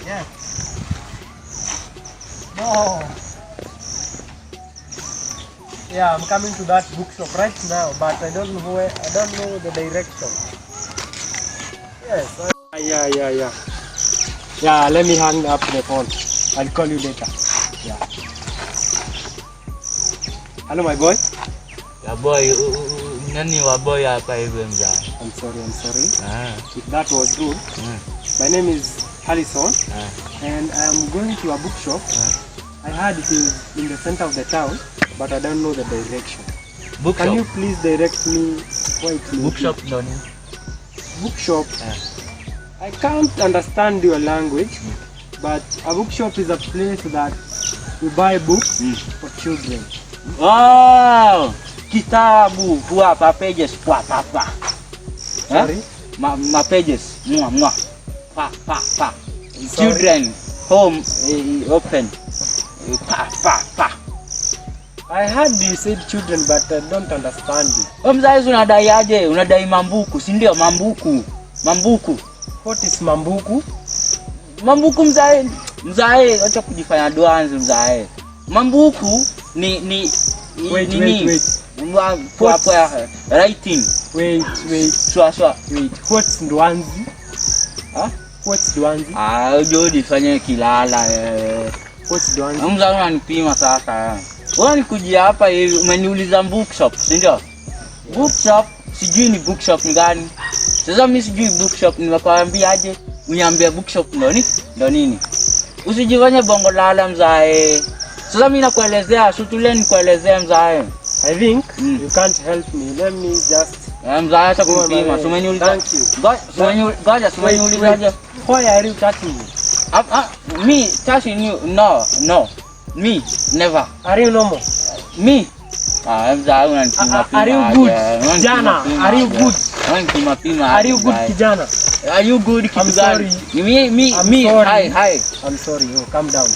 Yes. No. Yeah, I'm coming to that bookshop right now, but I don't know where. I don't know the direction. Yes. Yeah. Yeah, let me hang up the phone. I'll call you later. Yeah. Hello, my boy. Ya boy, nani wa boy hapa hivi mzaa? I'm sorry. If that was rude. My name is Harrison, and I'm going to a bookshop. I heard it is in the center of the town, but I don't know the direction. Bookshop. Can you please direct me where it is? Bookshop nani? Bookshop. I can't understand your language, but a bookshop is a place that you buy books for children. Oh, kitabu hapa pages hapa. Sorry? Ma pages. Mwa. Pa. Children home open. Pa. I heard you said children, but I don't understand you. Mzazi unadai aje? Unadai mambuku, si ndio? Mambuku. What is mambuku? Mambuku mzae, acha kujifanya doanzi mzae. Mambuku ni Wait. Writing. Wait. Swa. Wait. What's ndwanzi? What's ndwanzi? Jodi fanya kilala. What's ndwanzi? Mzae unanipima sasa. Wewe nikujia hapa hivi umeniuliza bookshop, si ndio? Bookshop, sijui ni bookshop gani. Sasa mimi sijui bookshop, nimekwambia aje? Uniambia bookshop ndo nini? Usijifanye bongo lala mzae. Sasa mimi nakuelezea, sutulie nikuelezea mzae. I think you can't help me. Let me just mzae acha kunipima. Umeniuliza. Thank you. Ngoja, umeniulizaje? Why are you touching me? Me touching you? No. Me never. Are you normal? Me? Mzae unanipima. Are you good? Kijana, are you good? Unanipima. Are you good kijana? Are you good kijana? I'm sorry. Me. Hi. I'm sorry. Oh, calm down.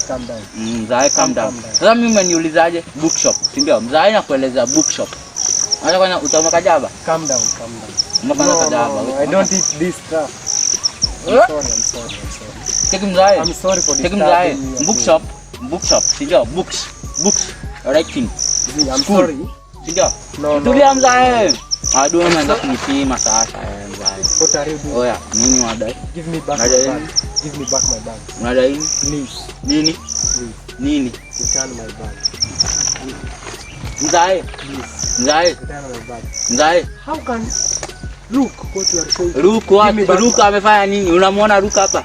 Mzae calm down. Sasa mimi umeniulizaje? Bookshop, si ndio? Mzae nakueleza bookshop. Acha kwanza utamaka jaba. Calm down. No, I don't eat this stuff. I'm sorry. Take mzae. I'm sorry for Take mzae. Bookshop, si ndio? Books. Writing. I'm sorry. Si ndio? No. Tulia mzae. Adua unaanza kunipima sasa mzae. What are you doing? Oya, nini unadai? Give me back my bag. Give me back my bag. Unadai nini? Please. Nini? Please. Nini? Return my bag. Mzae. Please. Mzae. Return my bag. Mzae. How can look what you are saying? Ruku amefanya nini? Unamwona Ruku hapa?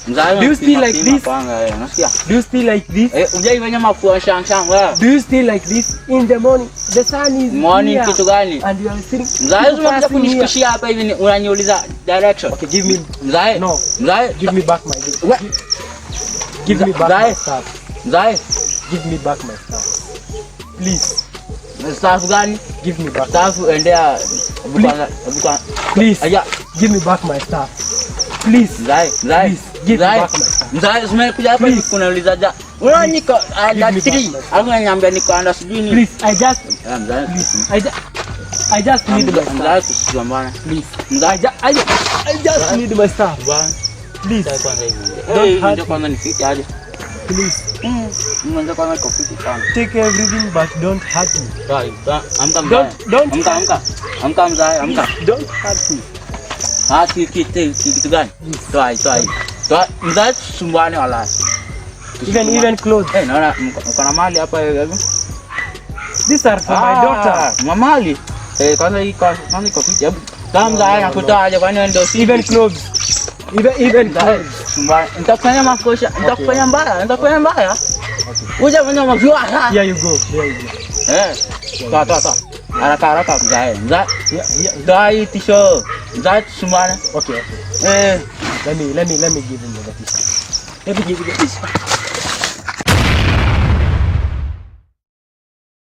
Mzae. Do you still like this? Unasikia? Do you still like this? Hujaifanya mafua shang wewe. Do you still like this in the morning? The sun is morning here. Kitu gani? And you are sitting. Mzae unakuja kunishikishia hapa hivi unaniuliza direction. Okay, give me. Mzae. No. Mzae. Give me back my book. Give me back my stuff. Mzae. Give me back my stuff. Please. Stuff gani? Give me back. Stuff endea bukan. Please. Aya, give me back my stuff. Please. Mzae. Please. Give me back my stuff. Mzae, umekuja hapa hivi kunauliza ja. Wewe niko under 3. Alafu unaniambia niko under sijui nini. Please, I just Mzae. I just need my stuff. Mzae tusiambane. Please. Mzae. I just need my stuff. Bwana. Please. Kwanza hivi. Don't hurt Ndio kwanza nifike aje. Please. Mwanzo kwanza kofiti sana. Take everything but don't hurt me. Right. Amka mzae. Amka mzae, amka. Don't hurt me. Kitu gani? Toa. Mzae sumbwane wala. Even clothes. Naona uko na mali hapa hivi. These are for my daughter. Mamali. Kwanza iko fiti. Kama mzae anakutoa aje kwani ndio si Even clothes. Even clothes. Nitakufanya makosha, nitakufanya mbaya. Uja fanya mazuri. Here you go. Toa. Haraka mzae. Dai tisho. Mzae sumbwane. Okay. Let me give him the t-shirt. Let me give you this.